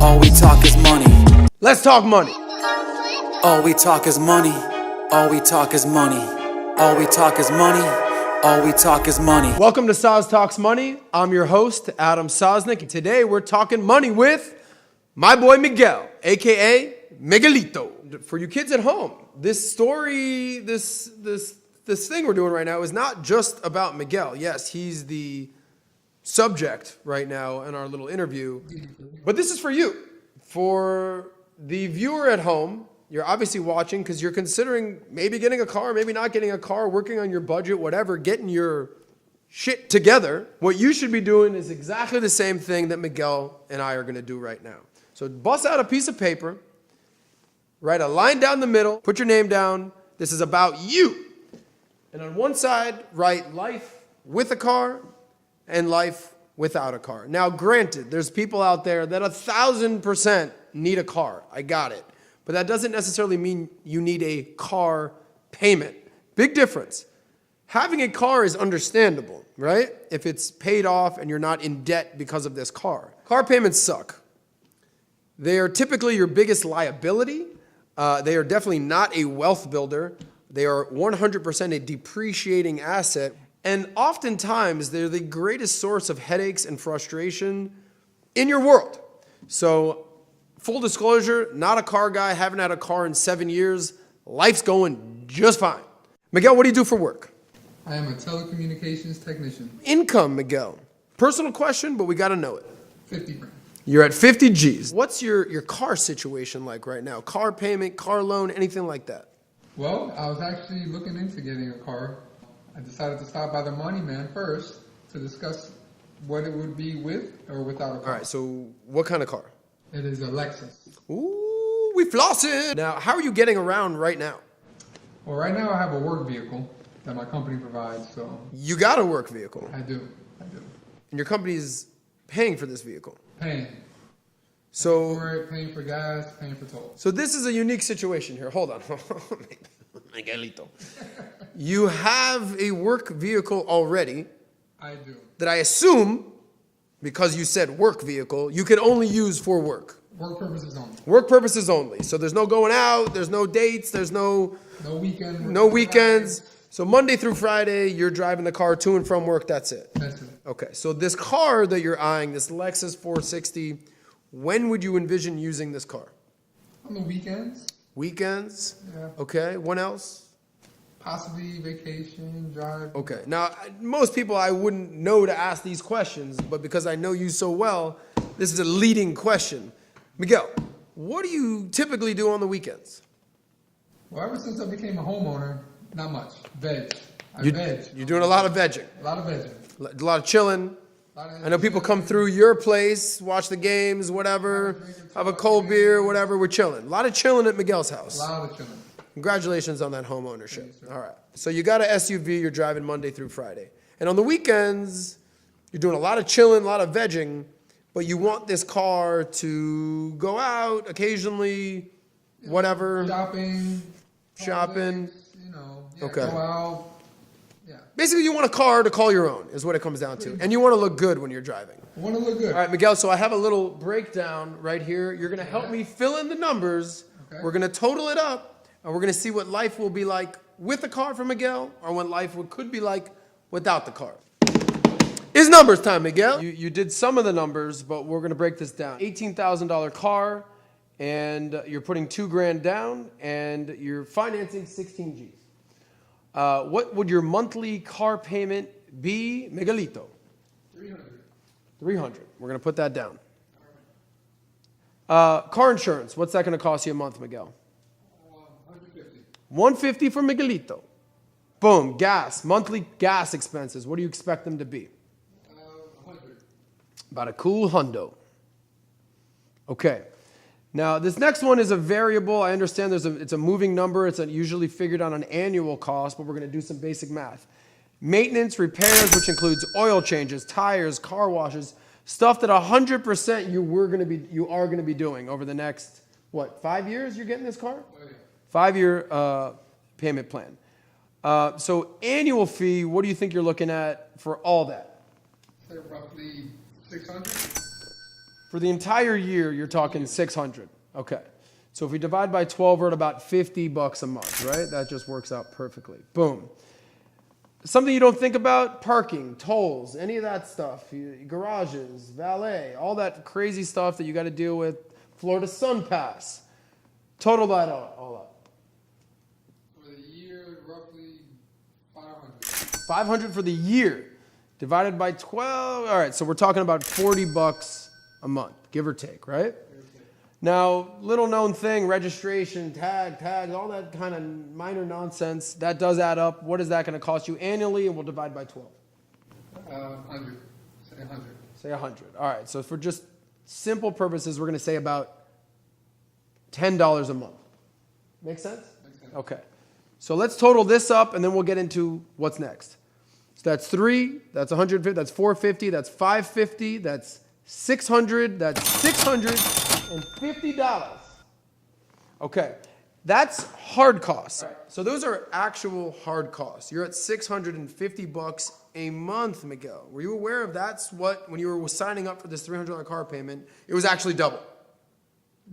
All we talk is money. Let's talk money. All we talk is money. All we talk is money. All we talk is money. All we talk is money. Welcome to Saz Talks Money. I'm your host, Adam Sosnick, and today we're talking money with my boy Miguel, aka Miguelito. For you kids at home, this story, this thing we're doing right now is not just about Miguel. Yes, he's the subject right now in our little interview, but this is for you. For the viewer at home, you're obviously watching because you're considering maybe getting a car, maybe not getting a car, working on your budget, whatever, getting your shit together. What you should be doing is exactly the same thing that Miguel and I are going to do right now. So bust out a piece of paper, write a line down the middle, put your name down. This is about you. And on one side, write life with a car and life without a car. Now, granted, there's people out there that 1,000% need a car. I got it. But that doesn't necessarily mean you need a car payment. Big difference. Having a car is understandable, right? If it's paid off and you're not in debt because of this car. Car payments suck. They are typically your biggest liability. They are definitely not a wealth builder. They are 100% a depreciating asset. And oftentimes, they're the greatest source of headaches and frustration in your world. So, full disclosure, not a car guy, haven't had a car in 7 years. Life's going just fine. Miguel, what do you do for work? I am a telecommunications technician. Income, Miguel. Personal question, but we got to know it. 50 grand. You're at 50 G's. What's your car situation like right now? Car payment, car loan, anything like that? Well, I was actually looking into getting a car. I decided to stop by the Money Man first to discuss what it would be with or without a car. All right, so what kind of car? It is a Lexus. Ooh, we flossing. Now, how are you getting around right now? Well, right now I have a work vehicle that my company provides, so You got a work vehicle, I do. and your company's paying for this vehicle. Paying So, for it, paying for gas, paying for tolls. so this is a unique situation here. Hold on. Miguelito. You have a work vehicle already I do. that I assume, because you said work vehicle, you can only use for work. Work purposes only. Work purposes only. So there's no going out, there's no dates, there's no weekend. no weekends. So Monday through Friday, you're driving the car to and from work, that's it. That's it. Okay, so this car that you're eyeing, this Lexus 460, when would you envision using this car? On the weekends. Weekends? Yeah. Okay, when else? Possibly vacation, drive. Okay, now most people I wouldn't know to ask these questions, but because I know you so well, this is a leading question. Miguel, what do you typically do on the weekends? Well, ever since I became a homeowner, not much. Veg. You're doing a lot of vegging, A lot of vegging. a lot of chilling. I know people come through your place, watch the games, whatever, have a cold beer, whatever, we're chilling. A lot of chilling at Miguel's house. A lot of chilling. Congratulations on that home ownership. Thank you, sir. All right. So you got an SUV, you're driving Monday through Friday. And on the weekends, you're doing a lot of chilling, a lot of vegging, but you want this car to go out occasionally, whatever. Shopping. Shopping. Politics, Okay. Go out. Yeah. Basically, you want a car to call your own, is what it comes down to. And you want to look good when you're driving. I want to look good. All right, Miguel, so I have a little breakdown right here. You're going to help me fill in the numbers. Okay. We're going to total it up, and we're going to see what life will be like with the car for Miguel or what life could be like without the car. It's numbers time, Miguel. You did some of the numbers, but we're going to break this down. $18,000 car, and you're putting $2 grand down, and you're financing 16 G's. What would your monthly car payment be, Miguelito? 300. We're going to put that down. Car insurance. What's that going to cost you a month, Miguel? 150. 150 for Miguelito. Boom. Gas. Monthly gas expenses. What do you expect them to be? 100. About a cool hundo. Okay. Now, this next one is a variable. I understand it's a moving number. It's usually figured on an annual cost, but we're going to do some basic math. Maintenance, repairs, which includes oil changes, tires, car washes, stuff that 100% you are going to be doing over the next, 5 years you're getting this car? Oh, yeah. 5-year payment plan. So annual fee, what do you think you're looking at for all that? Say roughly 600. For the entire year, you're talking 600. Okay. So if we divide by 12, we're at about $50 a month, right? That just works out perfectly. Boom. Something you don't think about, parking, tolls, any of that stuff, garages, valet, all that crazy stuff that you got to deal with, Florida Sun Pass. Total that all up. For the year, roughly 500. 500 for the year, divided by 12. All right, so we're talking about $40 a month, give or take, right? Now, little known thing, registration, tags, all that kind of minor nonsense, that does add up. What is that going to cost you annually? And we'll divide by 12. 100. Say 100. Say 100. All right, so for just simple purposes, we're going to say about $10 a month. Make sense? Makes sense. Okay. So let's total this up, and then we'll get into what's next. So that's 3, that's 150, that's 450, that's 550, that's 600, that's $650. Okay, that's hard costs. Right. So those are actual hard costs. You're at $650 a month, Miguel. Were you aware of that's what, when you were signing up for this $300 car payment, it was actually double?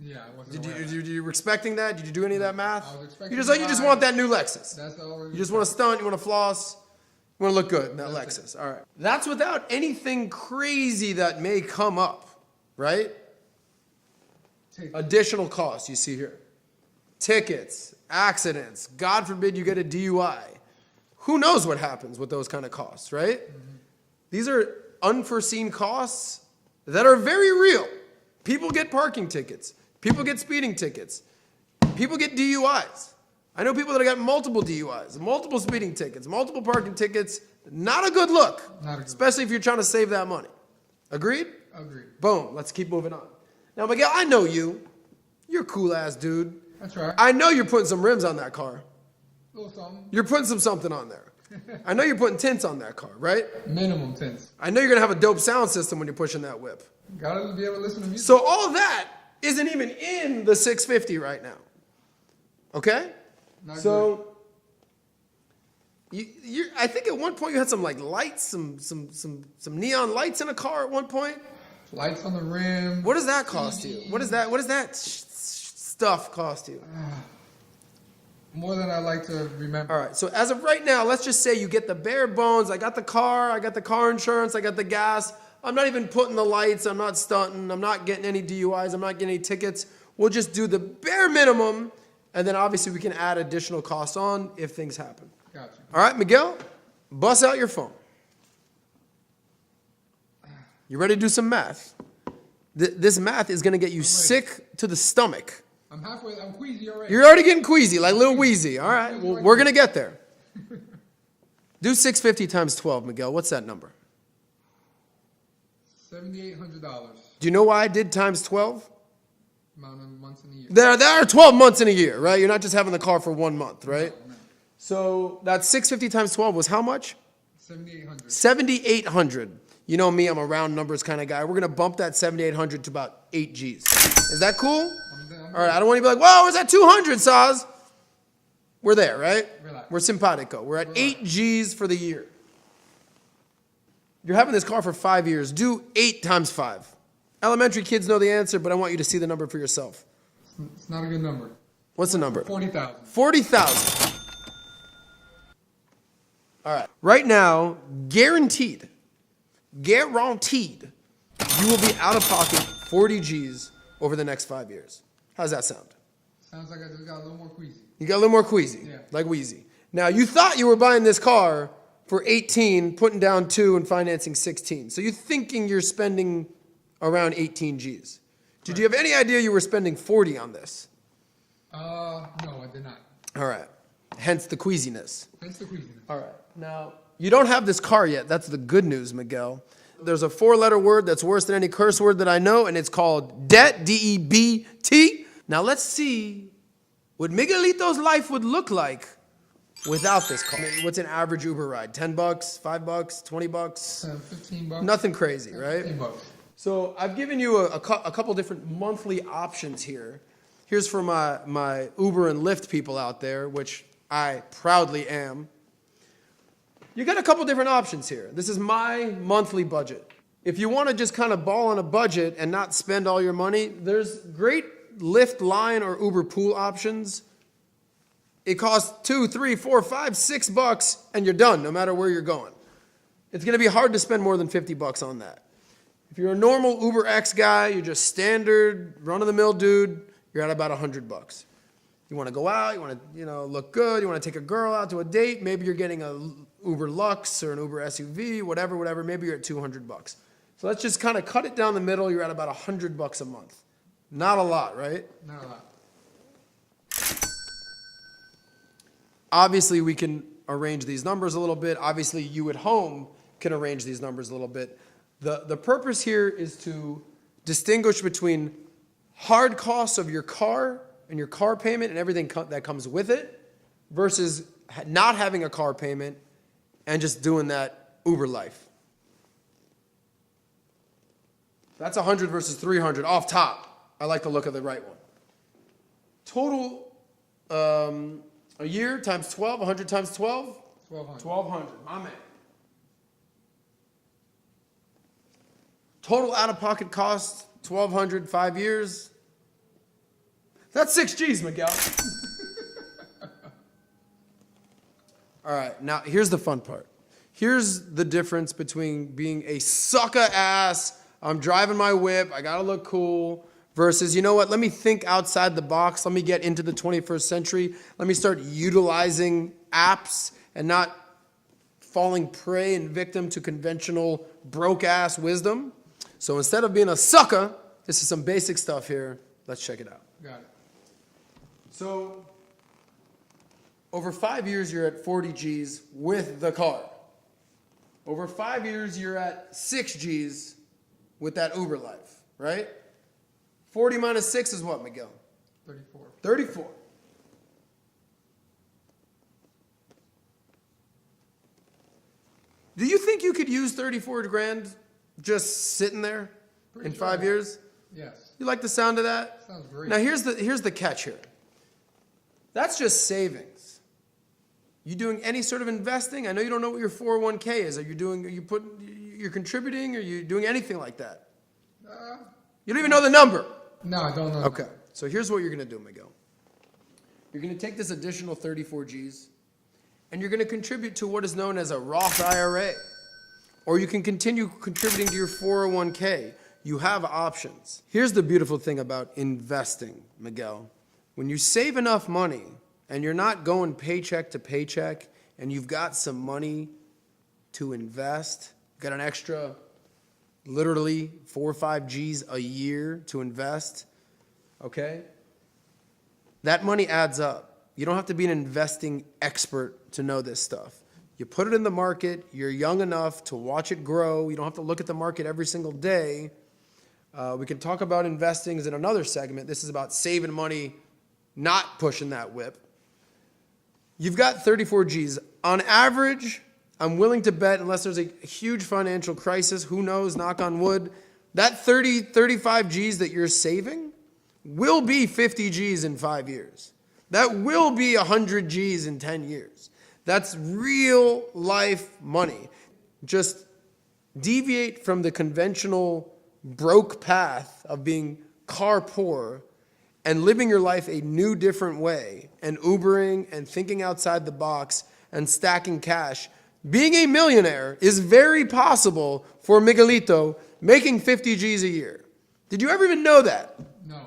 Yeah, I wasn't aware. You were expecting that? Did you do any of that math? I was expecting You just want that new Lexus. That's all. You just want to stunt, you want to floss, you want to look good in that Lexus. All right. That's without anything crazy that may come up, right? Additional costs you see here. Tickets, accidents, God forbid you get a DUI. Who knows what happens with those kind of costs, right? Mm-hmm. These are unforeseen costs that are very real. People get parking tickets. People get speeding tickets. People get DUIs. I know people that have got multiple DUIs, multiple speeding tickets, multiple parking tickets. Not a good look, especially if you're trying to save that money. Agreed? Agreed. Boom. Let's keep moving on. Now, Miguel, I know you. You're a cool-ass dude. That's right. I know you're putting some rims on that car. A little something. You're putting something on there. I know you're putting tints on that car, right? Minimum tints. I know you're going to have a dope sound system when you're pushing that whip. Gotta be able to listen to music. So all that isn't even in the 650 right now. Okay? Not so I think at one point you had some like lights, some neon lights in a car at one point. Lights on the rim. What does that cost you? What does that stuff cost you? More than I like to remember. All right. So as of right now, let's just say you get the bare bones. I got the car insurance, I got the gas. I'm not even putting the lights. I'm not stunting. I'm not getting any DUIs. I'm not getting any tickets. We'll just do the bare minimum, and then obviously we can add additional costs on if things happen. Gotcha. All right, Miguel, bust out your phone. You ready to do some math? This math is going to get you sick to the stomach. I'm queasy already. You're already getting queasy, like Lil Wheezy. All right, well, we're going to get there. Do 650 times 12, Miguel. What's that number? $7,800. Do you know why I did times 12? Amount of months in a year. There are 12 months in a year, right? You're not just having the car for 1 month, right? No. So that 650 times 12 was how much? 7,800. 7,800. You know me, I'm a round numbers kind of guy. We're going to bump that 7,800 to about 8 G's. Is that cool? I'm All right, I don't want you to be like, whoa, where's that 200, Saz? We're there, right? Relax. We're simpatico. We're at 8 G's for the year. You're having this car for 5 years. Do 8 times 5. Elementary kids know the answer, but I want you to see the number for yourself. It's not a good number. What's the number? 40,000. 40,000. All right. Right now, guaranteed, you will be out of pocket 40 G's over the next 5 years. How's that sound? Sounds like I just got a little more queasy. You got a little more queasy, Yeah. like Wheezy. Now, you thought you were buying this car for 18, putting down 2 and financing 16. So you're thinking you're spending around 18 G's. Did you have any idea you were spending 40 on this? No, I did not. All right. Hence the queasiness. Hence the queasiness. All right. Now, you don't have this car yet. That's the good news, Miguel. There's a 4-letter word that's worse than any curse word that I know, and it's called debt, D-E-B-T. Now, let's see what Miguelito's life would look like without this car. What's an average Uber ride? $10, $5, $20? 15 bucks. Nothing crazy, right? 15 bucks. So I've given you a couple different monthly options here. Here's for my Uber and Lyft people out there, which I proudly am. You got a couple different options here. This is my monthly budget. If you want to just kind of ball on a budget and not spend all your money, there's great Lyft, Line, or Uber pool options. It costs $2, $3, $4, $5, $6, and you're done, no matter where you're going. It's going to be hard to spend more than $50 on that. If you're a normal Uber X guy, you're just standard, run-of-the-mill dude, you're at about $100. You want to go out, you want to, look good, you want to take a girl out to a date, maybe you're getting a Uber Lux or an Uber SUV, whatever, maybe you're at $200. So let's just kind of cut it down the middle, you're at about $100 a month. Not a lot, right? Not a lot. Obviously, we can arrange these numbers a little bit. Obviously, you at home can arrange these numbers a little bit. The purpose here is to distinguish between hard costs of your car and your car payment and everything that comes with it versus not having a car payment and just doing that Uber life. That's 100 versus 300 off top. I like the look of the right one. Total a year times 12, 100 times 12? 1,200. 1,200, my man. Total out-of-pocket cost, 1,200, 5 years. That's 6 G's, Miguel. All right, now here's the fun part. Here's the difference between being a sucker ass, I'm driving my whip, I gotta look cool, versus, you know what, let me think outside the box, let me get into the 21st century, let me start utilizing apps and not falling prey and victim to conventional broke-ass wisdom. So instead of being a sucker, this is some basic stuff here. Let's check it out. Got it. So over 5 years, you're at 40 G's with the car. Over 5 years, you're at 6 G's with that Uber life, right? 40 minus 6 is what, Miguel? 34. 34. Do you think you could use 34 grand just sitting there Pretty in sure. 5 years? Yes. You like the sound of that? Sounds great. Now here's the catch here. That's just savings. You doing any sort of investing? I know you don't know what your 401k is. You're contributing? Are you doing anything like that? You don't even know the number. No, I don't know. Okay. So here's what you're going to do, Miguel. You're going to take this additional 34 G's and you're going to contribute to what is known as a Roth IRA. Or you can continue contributing to your 401k. You have options. Here's the beautiful thing about investing, Miguel. When you save enough money and you're not going paycheck to paycheck and you've got some money to invest, you've got an extra literally 4 or 5 G's a year to invest, okay? That money adds up. You don't have to be an investing expert to know this stuff. You put it in the market, you're young enough to watch it grow. You don't have to look at the market every single day. We can talk about investing in another segment. This is about saving money, not pushing that whip. You've got 34 G's. On average, I'm willing to bet, unless there's a huge financial crisis, who knows, knock on wood, that 35 G's that you're saving will be 50 G's in 5 years. That will be 100 G's in 10 years. That's real life money. Just deviate from the conventional broke path of being car poor and living your life a new, different way and Ubering and thinking outside the box and stacking cash. Being a millionaire is very possible for Miguelito making 50 G's a year. Did you ever even know that? No.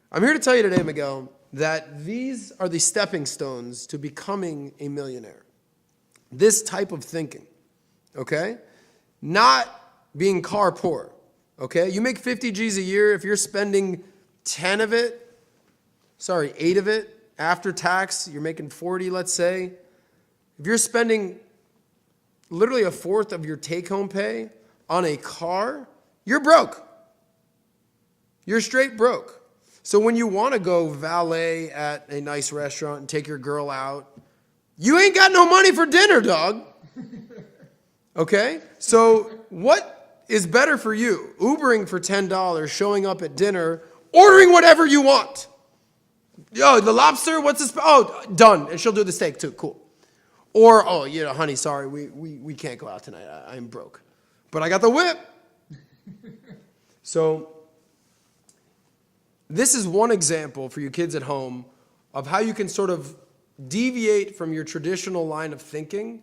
I'm here to tell you today, Miguel, that these are the stepping stones to becoming a millionaire. This type of thinking, okay? Not being car poor, okay? You make 50 G's a year. If you're spending 8 of it, after tax, you're making 40, let's say. If you're spending literally a fourth of your take-home pay on a car, you're broke. You're straight broke. So when you want to go valet at a nice restaurant and take your girl out, you ain't got no money for dinner, dog. Okay? So what is better for you? Ubering for $10, showing up at dinner, ordering whatever you want. Yo, the lobster, what's this? Oh, done. And she'll do the steak too. Cool. Or, honey, sorry, we can't go out tonight. I'm broke. But I got the whip. So this is one example for your kids at home of how you can sort of deviate from your traditional line of thinking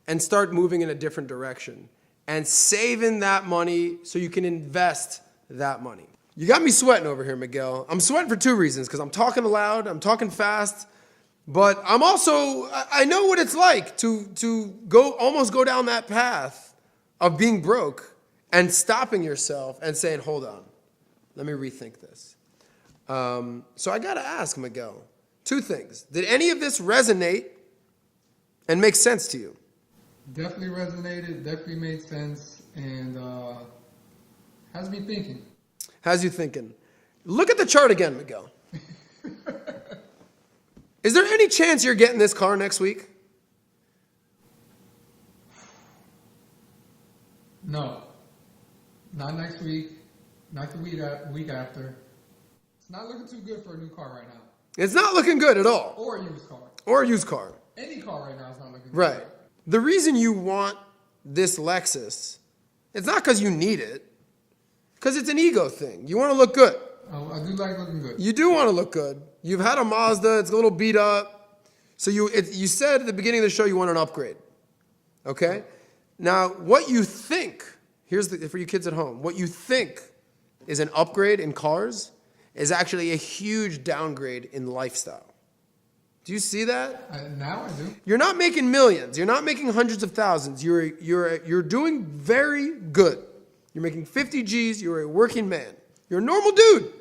and start moving in a different direction and saving that money so you can invest that money. You got me sweating over here, Miguel. I'm sweating for two reasons, because I'm talking loud, I'm talking fast, but I'm also, I know what it's like to almost go down that path of being broke and stopping yourself and saying, hold on, let me rethink this. So I got to ask, Miguel, two things. Did any of this resonate and make sense to you? Definitely resonated, definitely made sense, and has me thinking. Has you thinking. Look at the chart again, Miguel. Is there any chance you're getting this car next week? No. Not next week. Not the week after. It's not looking too good for a new car right now. It's not looking good at all. Or a used car. Or a used car. Any car right now is not looking good. Right. The reason you want this Lexus, it's not because you need it, because it's an ego thing. You want to look good. Oh, I do like looking good. You do want to look good. You've had a Mazda. It's a little beat up. So you said at the beginning of the show you want an upgrade. Okay? Now, what you think, for you kids at home, what you think is an upgrade in cars is actually a huge downgrade in lifestyle. Do you see that? Now I do. You're not making millions. You're not making hundreds of thousands. You're doing very good. You're making 50 G's. You're a working man. You're a normal dude.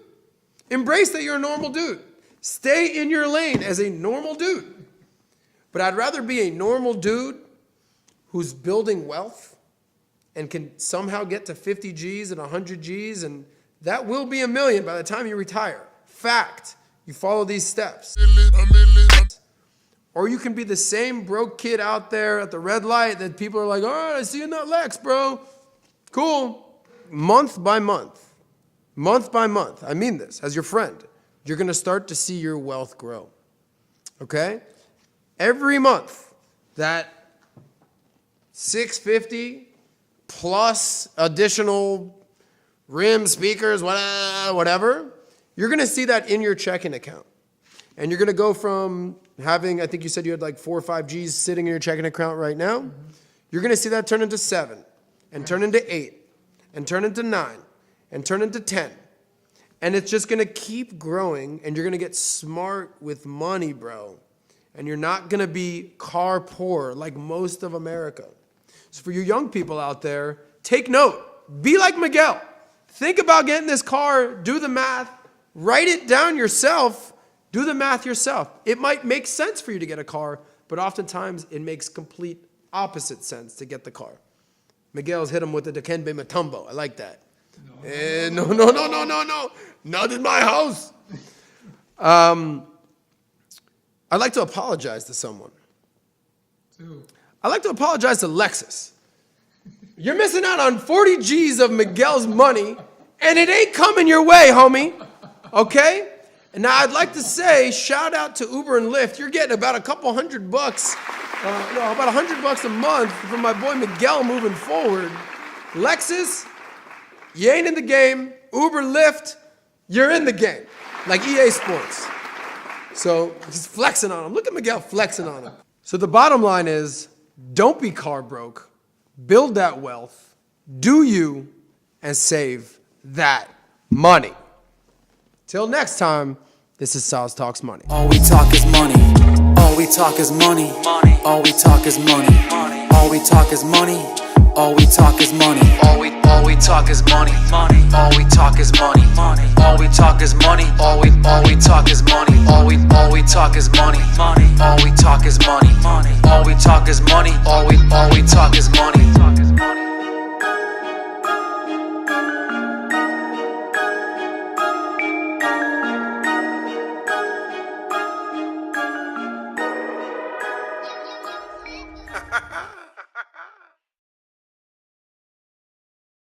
Embrace that you're a normal dude. Stay in your lane as a normal dude. But I'd rather be a normal dude who's building wealth and can somehow get to 50 G's and 100 G's, and that will be $1 million by the time you retire. Fact. You follow these steps. Or you can be the same broke kid out there at the red light that people are like, all right, I see you in that Lex, bro. Cool. Month by month, I mean this, as your friend, you're going to start to see your wealth grow. Okay? Every month, that $650 plus additional rim, speakers, whatever, you're going to see that in your checking account. And you're going to go from having, I think you said you had like 4 or 5 G's sitting in your checking account right now. Mm-hmm. You're going to see that turn into 7, and turn into 8, and turn into 9, and turn into 10. And it's just going to keep growing, and you're going to get smart with money, bro. And you're not going to be car poor like most of America. So for you young people out there, take note. Be like Miguel. Think about getting this car. Do the math. Write it down yourself. Do the math yourself. It might make sense for you to get a car, but oftentimes it makes complete opposite sense to get the car. Miguel's hit him with the Dikembe Mutombo. I like that. No. Not in my house. I'd like to apologize to someone. I'd like to apologize to Lexus. You're missing out on 40 G's of Miguel's money, and it ain't coming your way, homie. Okay? And now I'd like to say, shout out to Uber and Lyft. You're getting about a couple $100, about $100 a month from my boy Miguel moving forward. Lexus, you ain't in the game. Uber, Lyft, you're in the game. Like EA Sports. So he's flexing on him. Look at Miguel flexing on him. So the bottom line is, don't be car broke. Build that wealth. Do you and save that money. Till next time, this is Saz Talks Money. All we talk is money. All we talk is money. All we talk is money. All we talk is money. All we talk is money. All we talk is money. All we talk is money. All we talk is money. All we talk is money. All we talk is money. All we talk is money. All we talk is money. All we talk is money.